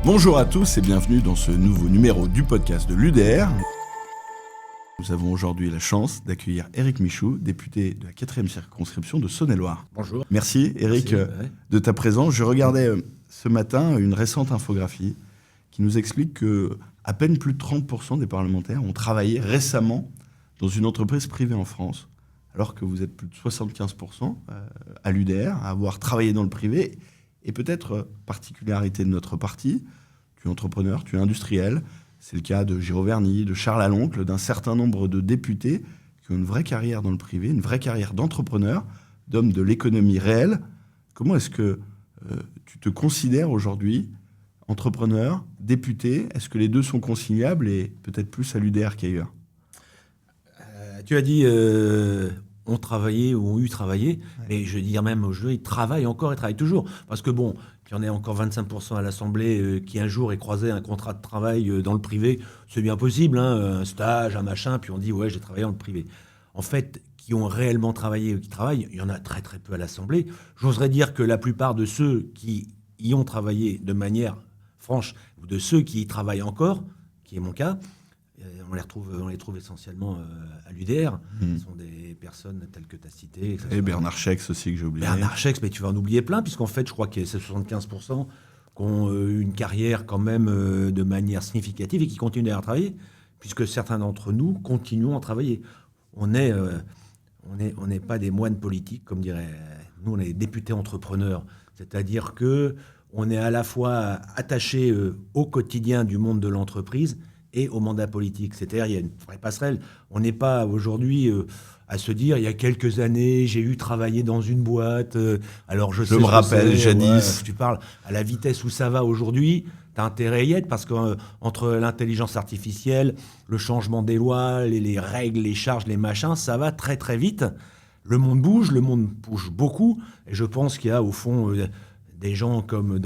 Bonjour à tous et bienvenue dans ce nouveau numéro du podcast de l'UDR. Nous avons aujourd'hui la chance d'accueillir Éric Michaud, député de la 4e circonscription de Saône-et-Loire. Bonjour. Merci Éric de ta présence. Je regardais ce matin une récente infographie qui nous explique que à peine plus de 30% des parlementaires ont travaillé récemment dans une entreprise privée en France, alors que vous êtes plus de 75% à l'UDR à avoir travaillé dans le privé. Et peut-être particularité de notre parti, tu es entrepreneur, tu es industriel. C'est le cas de Giraud Verny, de Charles Aloncle, d'un certain nombre de députés qui ont une vraie carrière dans le privé, une vraie carrière d'entrepreneur, d'homme de l'économie réelle. Comment est-ce que tu te considères aujourd'hui entrepreneur, député? Est-ce que les deux sont conciliables et peut-être plus à l'UDR qu'ailleurs? Tu as dit ont travaillé ou ont eu travaillé, mais je veux dire même aujourd'hui, ils travaillent encore et travaillent toujours. Parce que bon, qu'il y en ait encore 25% à l'Assemblée qui un jour ait croisé un contrat de travail dans le privé, c'est bien possible, hein, un stage, un machin, puis on dit ouais, j'ai travaillé dans le privé. En fait, qui ont réellement travaillé ou qui travaillent, il y en a très très peu à l'Assemblée. J'oserais dire que la plupart de ceux qui y ont travaillé de manière franche, ou de ceux qui y travaillent encore, qui est mon cas, on les trouve essentiellement à l'UDR. Ce sont des personnes telles que tu as citées. Et Bernard Schex aussi, que j'ai oublié. Bernard Schex, mais tu vas en oublier plein, puisqu'en fait, je crois que c'est 75% qui ont eu une carrière quand même de manière significative et qui continuent à travailler, puisque certains d'entre nous continuons à travailler. On n'est pas des moines politiques, comme dirait... Nous, on est des députés entrepreneurs. C'est-à-dire que on est à la fois attaché au quotidien du monde de l'entreprise et au mandat politique. C'est-à-dire, il y a une vraie passerelle. On n'est pas aujourd'hui à se dire, il y a quelques années, j'ai eu travaillé dans une boîte, alors je sais... Je me rappelle, jadis. Tu parles à la vitesse où ça va aujourd'hui, tu as intérêt à y être, parce qu'entre l'intelligence artificielle, le changement des lois, les règles, les charges, les machins, ça va très très vite. Le monde bouge beaucoup, et je pense qu'il y a au fond... des gens comme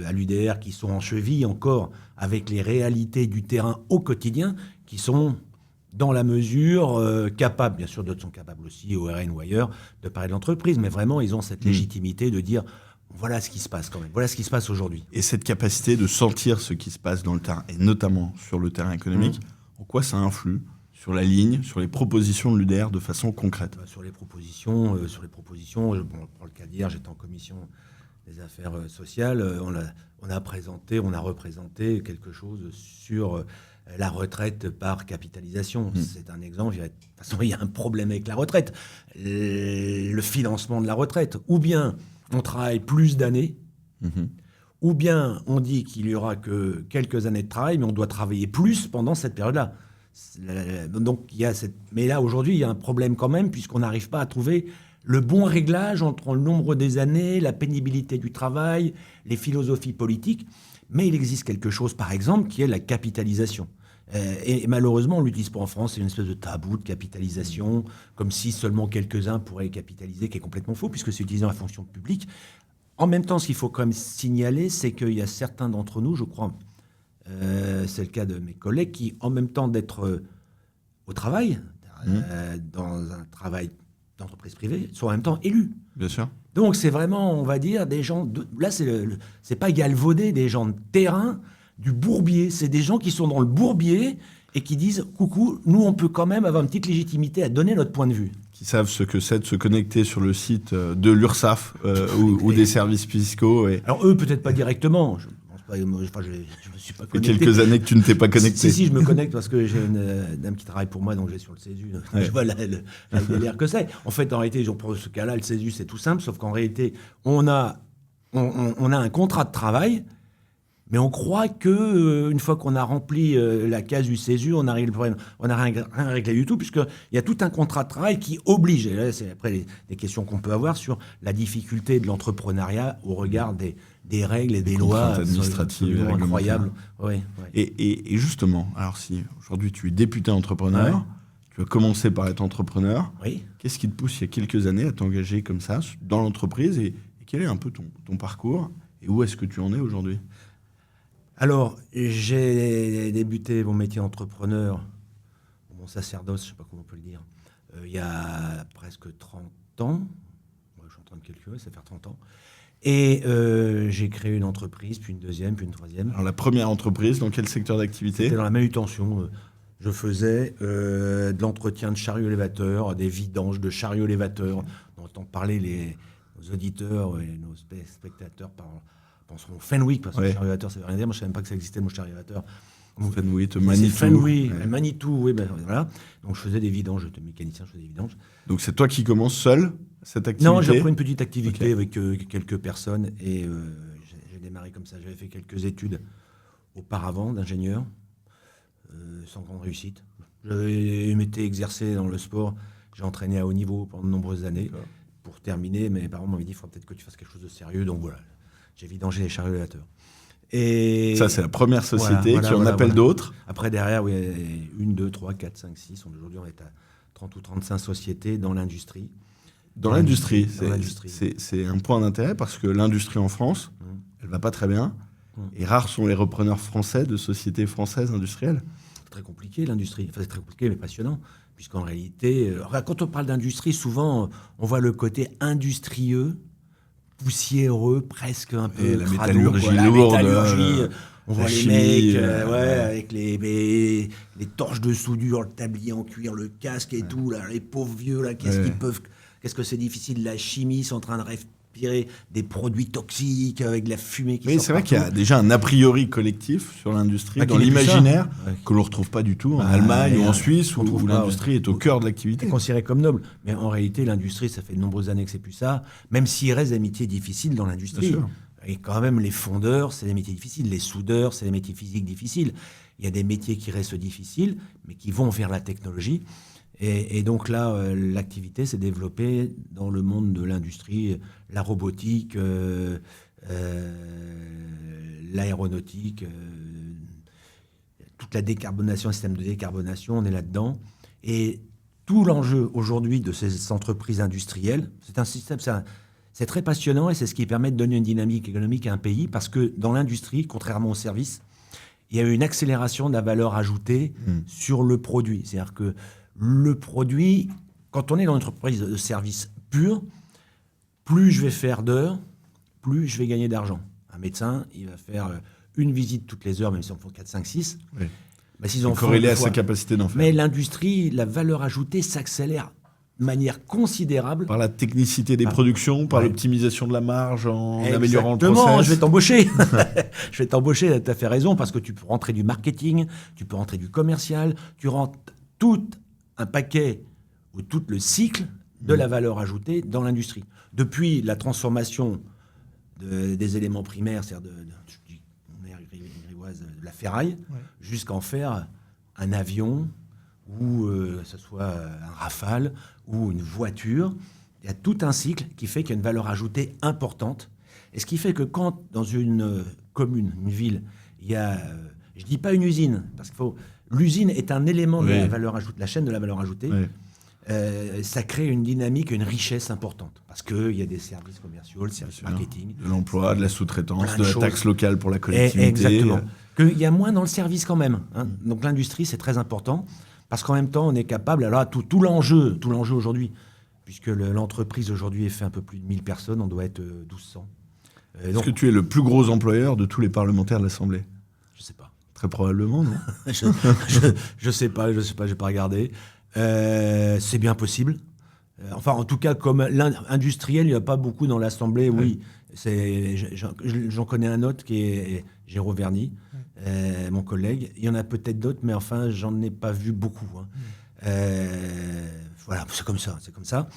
à l'UDR qui sont en cheville encore avec les réalités du terrain au quotidien, qui sont dans la mesure capables, bien sûr d'autres sont capables aussi au RN ou ailleurs, de parler de l'entreprise, mais vraiment ils ont cette légitimité de dire voilà ce qui se passe quand même, voilà ce qui se passe aujourd'hui. Et cette capacité de sentir ce qui se passe dans le terrain, et notamment sur le terrain économique, en quoi ça influe sur la ligne, sur les propositions de l'UDR de façon concrète? Sur les propositions, on prend le cas d'hier, j'étais en commission des affaires sociales, on a représenté quelque chose sur la retraite par capitalisation. C'est un exemple. De toute façon, il y a un problème avec la retraite. Le financement de la retraite. Ou bien on travaille plus d'années, ou bien on dit qu'il y aura que quelques années de travail, mais on doit travailler plus pendant cette période-là. Donc, mais là, aujourd'hui, il y a un problème quand même, puisqu'on n'arrive pas à trouver le bon réglage entre le nombre des années, la pénibilité du travail, les philosophies politiques. Mais il existe quelque chose, par exemple, qui est la capitalisation. Et malheureusement, on ne l'utilise pas en France. C'est une espèce de tabou de capitalisation, comme si seulement quelques-uns pourraient capitaliser, qui est complètement faux, puisque c'est utilisé dans la fonction publique. En même temps, ce qu'il faut quand même signaler, c'est qu'il y a certains d'entre nous, je crois, c'est le cas de mes collègues, qui, en même temps d'être au travail, dans un travail d'entreprise privée, sont en même temps élus. Bien sûr. Donc c'est vraiment, on va dire, des gens... Là, c'est pas galvaudé, des gens de terrain, du bourbier. C'est des gens qui sont dans le bourbier et qui disent « Coucou, nous, on peut quand même avoir une petite légitimité à donner notre point de vue. » Qui savent ce que c'est de se connecter sur le site de l'URSSAF ou des services fiscaux. Alors eux, peut-être pas directement. Je me suis pas connecté. Il y a quelques années que tu ne t'es pas connecté. Si, je me connecte parce que j'ai une dame qui travaille pour moi, donc j'ai sur le CESU. Je vois l'air que c'est. En fait, en réalité, pour ce cas-là, le CESU, c'est tout simple, sauf qu'en réalité, on a un contrat de travail, mais on croit que une fois qu'on a rempli la case du CESU, on n'a rien réglé du tout, puisqu'il y a tout un contrat de travail qui oblige. Et là, c'est après des questions qu'on peut avoir sur la difficulté de l'entrepreneuriat au regard des règles et des lois administratives incroyables. Ouais. Et justement, alors si aujourd'hui tu es député entrepreneur, tu as commencé par être entrepreneur, qu'est-ce qui te pousse il y a quelques années à t'engager comme ça dans l'entreprise et quel est un peu ton parcours et où est-ce que tu en es aujourd'hui? Alors, j'ai débuté mon métier d'entrepreneur, mon sacerdoce, je ne sais pas comment on peut le dire, il y a presque 30 ans. Moi, je suis en train de calculer, ça fait 30 ans. Et j'ai créé une entreprise, puis une deuxième, puis une troisième. Alors la première entreprise, dans quel secteur d'activité? C'était dans la manutention. Je faisais de l'entretien de chariots élévateurs, des vidanges de chariots élévateurs. On entend parler nos auditeurs et nos spectateurs penseront Fenwick, parce que le chariot élévateur, ça veut rien dire. Moi, je ne savais même pas que ça existait, mon chariot élévateur. Fenwick, Manitou. Fenwick, ouais. Manitou, oui, ben voilà. Donc je faisais des vidanges, j'étais mécanicien, je faisais des vidanges. Donc c'est toi qui commences seul cette activité? Non, j'ai repris une petite activité avec quelques personnes et j'ai démarré comme ça. J'avais fait quelques études auparavant d'ingénieur, sans grande réussite. J'avais m'étais exercé dans le sport, j'ai entraîné à haut niveau pendant de nombreuses années. D'accord. Pour terminer, mes parents m'avaient dit il faudra peut-être que tu fasses quelque chose de sérieux, donc voilà, j'ai vidangé les chariots élévateurs. Et ça, c'est la première société qui en appelle d'autres. Après, derrière, oui, 1, 2, 3, 4, 5, 6. Aujourd'hui, on est à 30 ou 35 sociétés dans l'industrie. Dans l'industrie, Dans l'industrie. c'est un point d'intérêt parce que l'industrie en France, elle va pas très bien. Et rares sont les repreneurs français de sociétés françaises industrielles. C'est très compliqué, l'industrie. Enfin, c'est très compliqué, mais passionnant. Puisqu'en réalité, quand on parle d'industrie, souvent, on voit le côté industrieux, poussiéreux, presque un peu la crado, métallurgie quoi. lourde, La métallurgie, on voit chimie, les mecs avec les torches de soudure, le tablier en cuir, le casque et tout, là, les pauvres vieux, là, qu'est-ce que c'est difficile, la chimie, ils sont en train de respirer des produits toxiques avec de la fumée qui sort. Mais c'est vrai qu'il y a déjà un a priori collectif sur l'industrie, dans qui n'est plus l'imaginaire, ça. que l'on ne retrouve pas du tout en Allemagne ou en Suisse, on trouve où pas, l'industrie est au cœur de l'activité. C'est considéré comme noble. Mais en réalité, l'industrie, ça fait de nombreuses années que c'est plus ça. Même s'il reste des métiers difficiles dans l'industrie. Bien sûr. Et quand même, les fondeurs, c'est des métiers difficiles. Les soudeurs, c'est des métiers physiques difficiles. Il y a des métiers qui restent difficiles, mais qui vont vers la technologie. Et donc là, l'activité s'est développée dans le monde de l'industrie, la robotique, l'aéronautique, toute la décarbonation, le système de décarbonation, on est là-dedans. Et tout l'enjeu aujourd'hui de ces entreprises industrielles, c'est un système, c'est très passionnant et c'est ce qui permet de donner une dynamique économique à un pays parce que dans l'industrie, contrairement au service, il y a eu une accélération de la valeur ajoutée sur le produit. C'est-à-dire que le produit, quand on est dans une entreprise de service pur, plus je vais faire d'heures, plus je vais gagner d'argent. Un médecin, il va faire une visite toutes les heures, même si on en font 4, 5, 6. Oui. Bah, s'ils en font corrélé deux à fois. sa capacité d'en faire. Mais l'industrie, la valeur ajoutée s'accélère de manière considérable. Par la technicité des productions, par l'optimisation de la marge, en améliorant le process. Exactement, je vais t'embaucher. Je vais t'embaucher, tu as fait raison, parce que tu peux rentrer du marketing, tu peux rentrer du commercial, tu rentres tout un paquet ou tout le cycle de la valeur ajoutée dans l'industrie. Depuis la transformation des éléments primaires, c'est-à-dire on est grivoise, de la ferraille, jusqu'à en faire un avion ou que ce soit un Rafale ou une voiture. Il y a tout un cycle qui fait qu'il y a une valeur ajoutée importante. Et ce qui fait que quand, dans une commune, une ville, il y a... je ne dis pas une usine, parce que l'usine est un élément de la valeur ajoutée, la chaîne de la valeur ajoutée. Ça crée une dynamique, une richesse importante. Parce qu'il y a des services commerciaux, le service marketing. De l'emploi, de la sous-traitance, de la choses. taxe locale pour la collectivité. Exactement. Qu'il y a moins dans le service quand même. Hein. Donc l'industrie, c'est très important. Parce qu'en même temps, on est capable... Alors là, tout l'enjeu aujourd'hui, puisque l'entreprise aujourd'hui est fait un peu plus de 1000 personnes, on doit être 1200. Est-ce que tu es le plus gros employeur de tous les parlementaires de l'Assemblée? Je sais pas. Très probablement, non? Je sais pas, j'ai pas regardé. C'est bien possible. Enfin, en tout cas, comme industriel, il n'y a pas beaucoup dans l'Assemblée, oui. J'en connais un autre qui est Géraud Verny, mon collègue. Il y en a peut-être d'autres, mais enfin, j'en ai pas vu beaucoup. Hein. Voilà, c'est comme ça.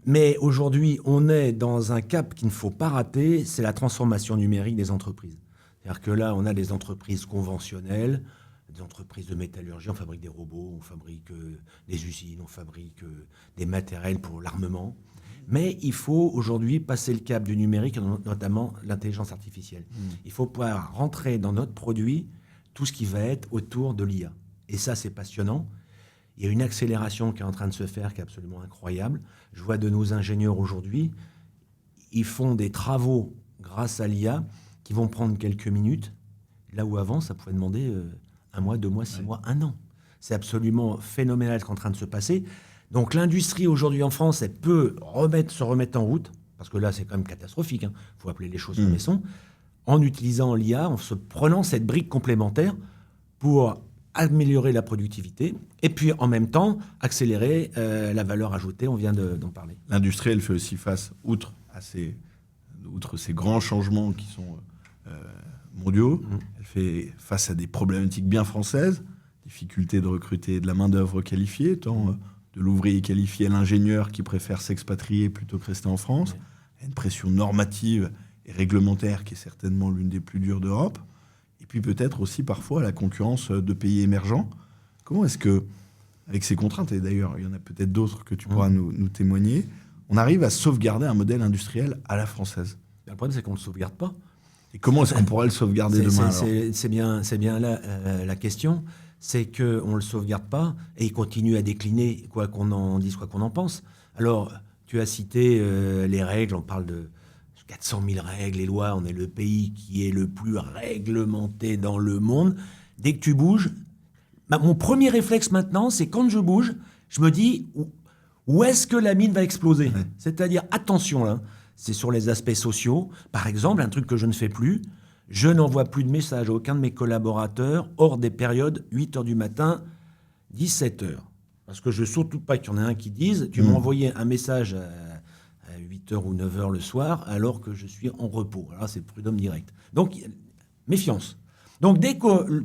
Mais aujourd'hui, on est dans un cap qu'il ne faut pas rater, c'est la transformation numérique des entreprises. C'est-à-dire que là, on a des entreprises conventionnelles, des entreprises de métallurgie, on fabrique des robots, on fabrique des usines, on fabrique des matériels pour l'armement. Mais il faut aujourd'hui passer le cap du numérique, notamment l'intelligence artificielle. Il faut pouvoir rentrer dans notre produit tout ce qui va être autour de l'IA. Et ça, c'est passionnant. Il y a une accélération qui est en train de se faire qui est absolument incroyable. Je vois de nos ingénieurs aujourd'hui, ils font des travaux grâce à l'IA qui vont prendre quelques minutes, là où avant, ça pouvait demander 1 mois, 2 mois, 6 mois, 1 an. C'est absolument phénoménal ce qui est en train de se passer. Donc l'industrie aujourd'hui en France, elle peut se remettre en route. parce que là, c'est quand même catastrophique, il faut appeler les choses comme elles sont, en utilisant l'IA, en se prenant cette brique complémentaire pour améliorer la productivité et puis en même temps accélérer la valeur ajoutée, on vient d'en parler. L'industrie, elle fait aussi face, outre ces grands changements qui sont mondiaux, elle fait face à des problématiques bien françaises, difficulté de recruter de la main-d'œuvre qualifiée, tant de l'ouvrier qualifié à l'ingénieur qui préfère s'expatrier plutôt que rester en France, une pression normative et réglementaire qui est certainement l'une des plus dures d'Europe, et puis peut-être aussi parfois la concurrence de pays émergents. Comment est-ce que, avec ces contraintes, et d'ailleurs il y en a peut-être d'autres que tu pourras nous témoigner, on arrive à sauvegarder un modèle industriel à la française? Le problème, c'est qu'on ne le sauvegarde pas. Et comment est-ce qu'on pourrait le sauvegarder demain alors? C'est bien là la question. C'est qu'on ne le sauvegarde pas et il continue à décliner, quoi qu'on en dise, quoi qu'on en pense. Alors, tu as cité les règles, on parle de 400 000 règles et lois, on est le pays qui est le plus réglementé dans le monde. Dès que tu bouges, mon premier réflexe maintenant, c'est quand je bouge, je me dis où est-ce que la mine va exploser? C'est-à-dire, attention là, c'est sur les aspects sociaux. Par exemple, un truc que je ne fais plus, je n'envoie plus de messages à aucun de mes collaborateurs hors des périodes 8h du matin, 17h. Parce que je ne veux surtout pas qu'il y en ait un qui dise « Tu m'as envoyé un message à 8h ou 9h le soir alors que je suis en repos. » Alors c'est prud'homme direct. Donc, méfiance. Donc,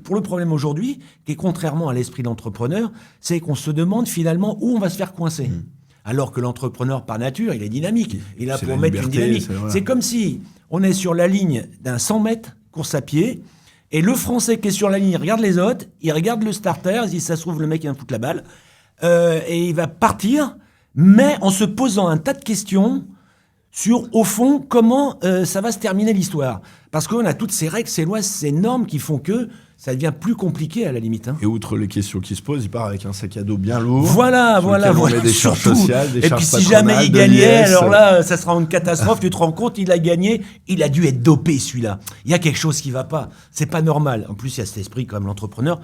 pour le problème aujourd'hui, qui est contrairement à l'esprit d'entrepreneur, c'est qu'on se demande finalement où on va se faire coincer. Alors que l'entrepreneur, par nature, il est dynamique. Il a pour mettre une dynamique. C'est comme si on est sur la ligne d'un 100 mètres, course à pied, et le Français qui est sur la ligne, il regarde les autres, il regarde le starter, il dit, ça se trouve, le mec, il va me foutre la balle, et il va partir, mais en se posant un tas de questions sur, au fond, comment ça va se terminer l'histoire. Parce qu'on a toutes ces règles, ces lois, ces normes qui font que ça devient plus compliqué à la limite. Et outre les questions qui se posent, il part avec un sac à dos bien lourd. Voilà. Des charges sociales, des et charges puis si jamais il gagnait, alors là, ça sera une catastrophe. Tu te rends compte, il a gagné, il a dû être dopé celui-là. Il y a quelque chose qui va pas. C'est pas normal. En plus, il y a cet esprit comme l'entrepreneur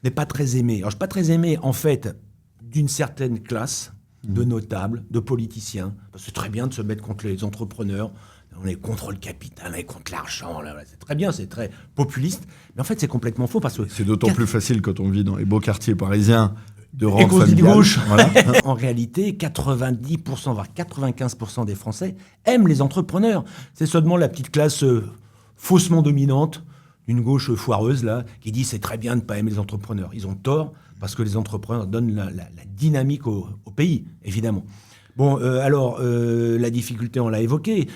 n'est pas très aimé. Alors je suis pas très aimé en fait d'une certaine classe de notables, de politiciens. Parce que c'est très bien de se mettre contre les entrepreneurs. On est contre le capital, on est contre l'argent. Là, c'est très bien, c'est très populiste. Mais en fait, c'est complètement faux parce que c'est d'autant plus facile quand on vit dans les beaux quartiers parisiens de rente familiale. Et qu'on se dit gauche. Voilà. En réalité, 90%, voire 95% des Français aiment les entrepreneurs. C'est seulement la petite classe faussement dominante d'une gauche foireuse là qui dit c'est très bien de ne pas aimer les entrepreneurs. Ils ont tort parce que les entrepreneurs donnent la dynamique au pays, évidemment. Bon, alors, la difficulté, on l'a évoqué.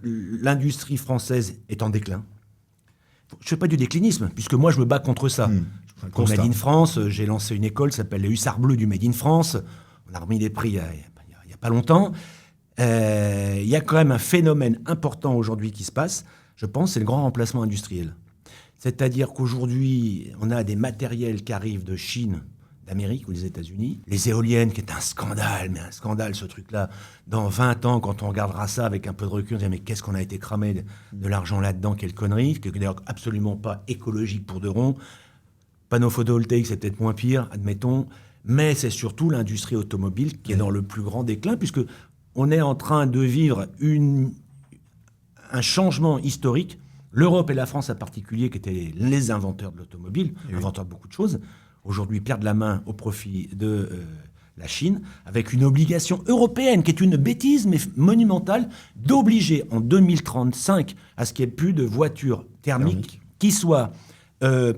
L'industrie française est en déclin. Je ne fais pas du déclinisme, puisque moi, je me bats contre ça. Pour Made in France, j'ai lancé une école qui s'appelle les Hussards Bleus du Made in France. On a remis les prix il n'y a pas longtemps. Il y a quand même un phénomène important aujourd'hui qui se passe, je pense, c'est le grand remplacement industriel. C'est-à-dire qu'aujourd'hui, on a des matériels qui arrivent de Chine, d'Amérique ou des États-Unis. Les éoliennes, qui est un scandale, mais un scandale ce truc-là. Dans 20 ans, quand on regardera ça avec un peu de recul, on se dit mais qu'est-ce qu'on a été cramé de l'argent là-dedans, quelle connerie, qui n'est d'ailleurs absolument pas écologique pour de rond. Panneaux photovoltaïques, c'est peut-être moins pire, admettons, mais c'est surtout l'industrie automobile qui est dans le plus grand déclin, puisque on est en train de vivre un changement historique. L'Europe et la France en particulier, qui étaient les inventeurs de l'automobile, inventeurs de beaucoup de choses, aujourd'hui perdent la main au profit de la Chine, avec une obligation européenne, qui est une bêtise, mais monumentale, d'obliger en 2035 à ce qu'il n'y ait plus de voitures thermiques qui soient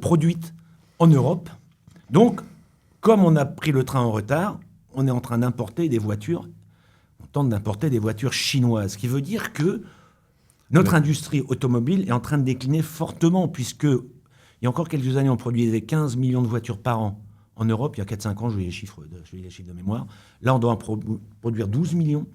produites en Europe. Donc, comme on a pris le train en retard, on est en train d'importer des voitures, on tente d'importer des voitures chinoises, ce qui veut dire que notre industrie automobile est en train de décliner fortement, puisque il y a encore quelques années, on produisait 15 millions de voitures par an. En Europe, il y a 4-5 ans, je lis les chiffres de mémoire. Là, on doit en produire 12 millions.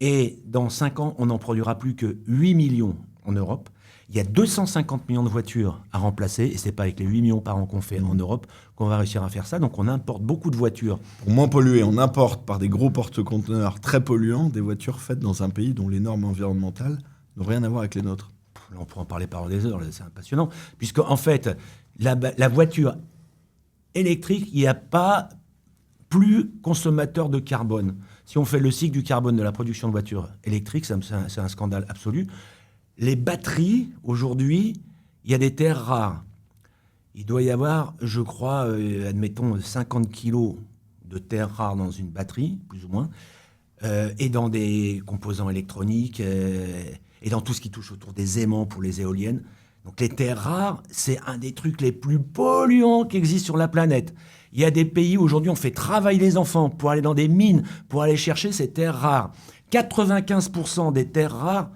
Et dans 5 ans, on n'en produira plus que 8 millions en Europe. Il y a 250 millions de voitures à remplacer. Et ce n'est pas avec les 8 millions par an qu'on fait en Europe qu'on va réussir à faire ça. Donc, on importe beaucoup de voitures. Pour moins polluer, on importe par des gros porte-conteneurs très polluants des voitures faites dans un pays dont les normes environnementales n'ont rien à voir avec les nôtres. Là, on pourrait en parler pendant des heures, c'est passionnant. Puisque, en fait, la voiture électrique, il n'y a pas plus consommateur de carbone. Si on fait le cycle du carbone de la production de voitures électriques, c'est un scandale absolu. Les batteries, aujourd'hui, il y a des terres rares. Il doit y avoir, je crois, admettons, 50 kilos de terres rares dans une batterie, plus ou moins, et dans des composants électroniques, et dans tout ce qui touche autour des aimants pour les éoliennes. Donc les terres rares, c'est un des trucs les plus polluants qui existent sur la planète. Il y a des pays où aujourd'hui on fait travailler les enfants pour aller dans des mines, pour aller chercher ces terres rares. 95% des terres rares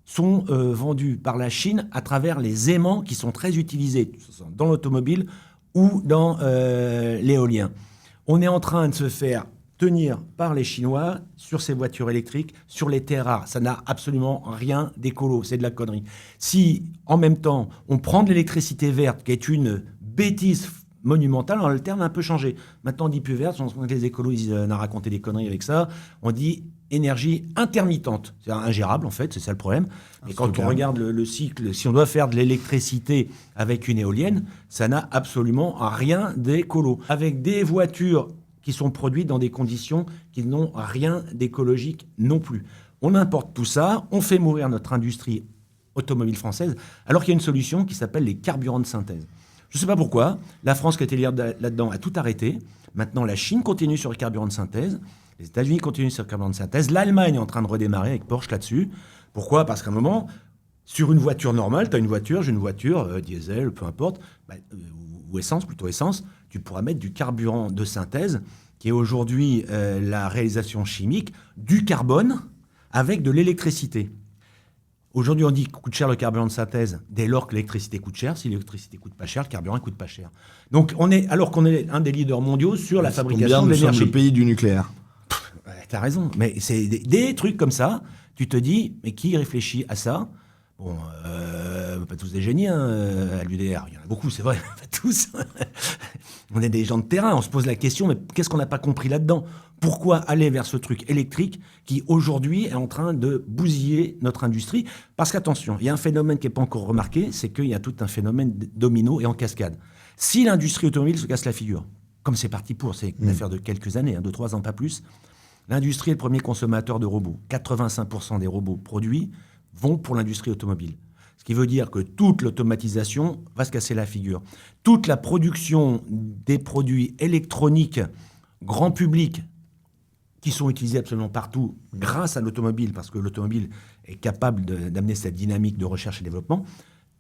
sont vendus par la Chine à travers les aimants qui sont très utilisés dans l'automobile ou dans l'éolien. On est en train de se faire tenir par les Chinois sur ces voitures électriques, sur les terres rares. Ça n'a absolument rien d'écolo, c'est de la connerie. Si, en même temps, on prend de l'électricité verte, qui est une bêtise monumentale, alors le terme a un peu changé. Maintenant, on dit plus verte, les écolos, ils ont raconté des conneries avec ça. On dit énergie intermittente. C'est ingérable, en fait, c'est ça le problème. Et quand on regarde le cycle, si on doit faire de l'électricité avec une éolienne, ça n'a absolument rien d'écolo. Avec des voitures qui sont produites dans des conditions qui n'ont rien d'écologique non plus. On importe tout ça, on fait mourir notre industrie automobile française, alors qu'il y a une solution qui s'appelle les carburants de synthèse. Je ne sais pas pourquoi, la France qui était là-dedans a tout arrêté. Maintenant, la Chine continue sur les carburants de synthèse, les États-Unis continuent sur les carburants de synthèse, l'Allemagne est en train de redémarrer avec Porsche là-dessus. Pourquoi ? Parce qu'à un moment, sur une voiture normale, j'ai une voiture, diesel, peu importe, ou essence, plutôt essence, tu pourras mettre du carburant de synthèse, qui est aujourd'hui la réalisation chimique du carbone avec de l'électricité. Aujourd'hui, on dit qu'il coûte cher le carburant de synthèse dès lors que l'électricité coûte cher. Si l'électricité coûte pas cher, le carburant ne coûte pas cher. Donc, alors qu'on est un des leaders mondiaux sur la fabrication de l'énergie. Nous sommes le pays du nucléaire. T'as raison, mais c'est des trucs comme ça. Tu te dis, mais qui réfléchit à ça ? Bon, pas tous des génies, à l'UDR. Il y en a beaucoup, c'est vrai, pas tous. On est des gens de terrain, on se pose la question, mais qu'est-ce qu'on n'a pas compris là-dedans ? Pourquoi aller vers ce truc électrique qui, aujourd'hui, est en train de bousiller notre industrie ? Parce qu'attention, il y a un phénomène qui n'est pas encore remarqué, c'est qu'il y a tout un phénomène domino et en cascade. Si l'industrie automobile se casse la figure, comme c'est parti pour, c'est une affaire de quelques années, 2-3 ans, pas plus, l'industrie est le premier consommateur de robots. 85% des robots produits vont pour l'industrie automobile. Ce qui veut dire que toute l'automatisation va se casser la figure. Toute la production des produits électroniques grand public qui sont utilisés absolument partout grâce à l'automobile, parce que l'automobile est capable d'amener cette dynamique de recherche et développement,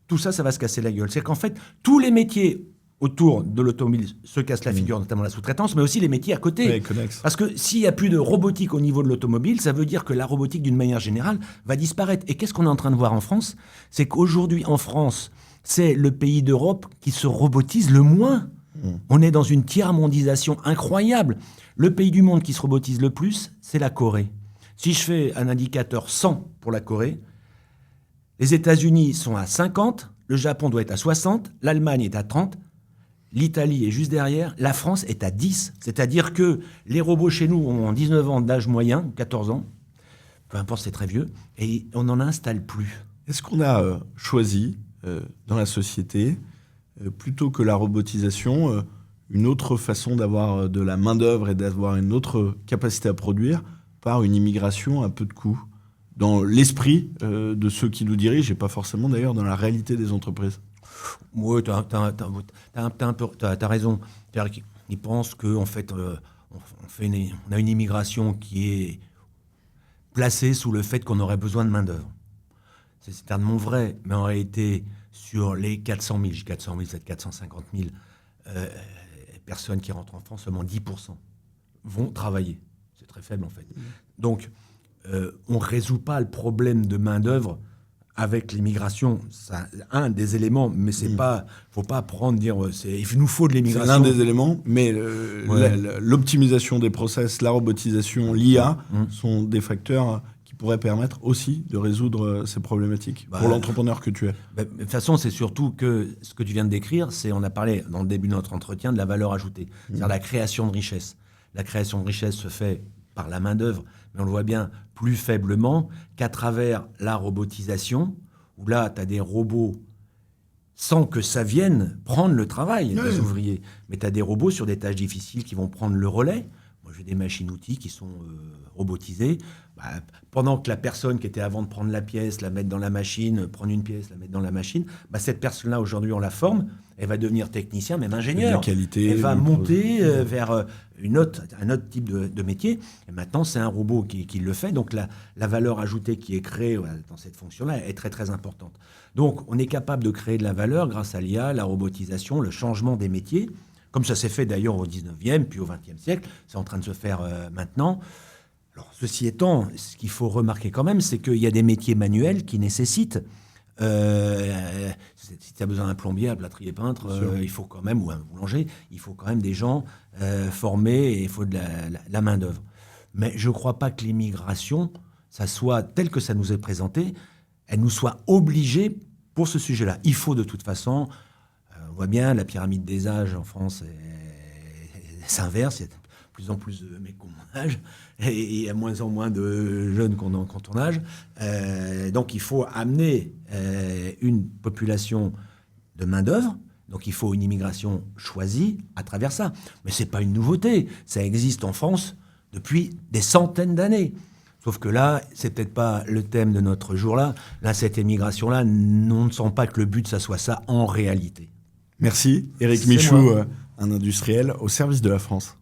tout ça, ça va se casser la gueule. C'est qu'en fait, tous les métiers autour de l'automobile se cassent la figure, notamment la sous-traitance, mais aussi les métiers à côté. Ouais, connexes. Parce que s'il n'y a plus de robotique au niveau de l'automobile, ça veut dire que la robotique, d'une manière générale, va disparaître. Et qu'est-ce qu'on est en train de voir en France ? C'est qu'aujourd'hui, en France, c'est le pays d'Europe qui se robotise le moins. On est dans une tiers-mondisation incroyable. Le pays du monde qui se robotise le plus, c'est la Corée. Si je fais un indicateur 100 pour la Corée, les États-Unis sont à 50, le Japon doit être à 60, l'Allemagne est à 30, l'Italie est juste derrière, la France est à 10. C'est-à-dire que les robots chez nous ont 19 ans d'âge moyen, 14 ans, peu importe, c'est très vieux, et on n'en installe plus. Est-ce qu'on a choisi dans la société, plutôt que la robotisation, une autre façon d'avoir de la main-d'œuvre et d'avoir une autre capacité à produire par une immigration à peu de coûts dans l'esprit de ceux qui nous dirigent et pas forcément d'ailleurs dans la réalité des entreprises? Oui, t'as raison. Ils pensent qu'en fait, on a une immigration qui est placée sous le fait qu'on aurait besoin de main-d'œuvre. C'est certainement vrai, mais en réalité, sur les 400 000, 450 000 personnes qui rentrent en France, seulement 10% vont travailler. C'est très faible en fait. Donc, on ne résout pas le problème de main-d'œuvre avec l'immigration. C'est un des éléments, mais c'est pas, faut pas prendre dire il nous faut de l'immigration. C'est l'un des éléments, mais l'optimisation des process, la robotisation, l'IA sont des facteurs qui pourraient permettre aussi de résoudre ces problématiques pour l'entrepreneur que tu es. De toute façon, c'est surtout que ce que tu viens de décrire, on a parlé dans le début de notre entretien de la valeur ajoutée, c'est-à-dire la création de richesse. La création de richesse se fait par la main-d'œuvre, mais on le voit bien plus faiblement qu'à travers la robotisation, où là, tu as des robots sans que ça vienne prendre le travail des ouvriers. Mais tu as des robots sur des tâches difficiles qui vont prendre le relais Moi, j'ai des machines-outils qui sont robotisées. Pendant que la personne qui était avant de prendre la pièce, la mettre dans la machine, prendre une pièce, la mettre dans la machine, cette personne-là, aujourd'hui, on la forme, elle va devenir technicien, même ingénieur. De la qualité. Elle va monter vers un autre type de métier. Et maintenant, c'est un robot qui le fait. Donc, la valeur ajoutée qui est créée dans cette fonction-là est très, très importante. Donc, on est capable de créer de la valeur grâce à l'IA, la robotisation, le changement des métiers, comme ça s'est fait d'ailleurs au 19e, puis au 20e siècle. C'est en train de se faire maintenant. Alors, ceci étant, ce qu'il faut remarquer quand même, c'est qu'il y a des métiers manuels qui nécessitent, si tu as besoin d'un plombier, un plâtrier peintre, il faut quand même, ou un boulanger, il faut quand même des gens formés et il faut de la main-d'œuvre. Mais je ne crois pas que l'immigration, ça soit tel que ça nous est présenté, elle nous soit obligée pour ce sujet-là. Il faut de toute façon, on voit bien, la pyramide des âges en France s'inverse, il y a de plus en plus de mecs qui ont mon âge, et il y a moins en moins de jeunes qui ont ton âge. Donc il faut amener une population de main-d'œuvre, donc il faut une immigration choisie à travers ça. Mais ce n'est pas une nouveauté, ça existe en France depuis des centaines d'années. Sauf que là, c'est peut-être pas le thème de notre jour-là. Là, cette immigration-là, on ne sent pas que le but, ça soit ça en réalité. Merci, Éric Michaud, un industriel au service de la France.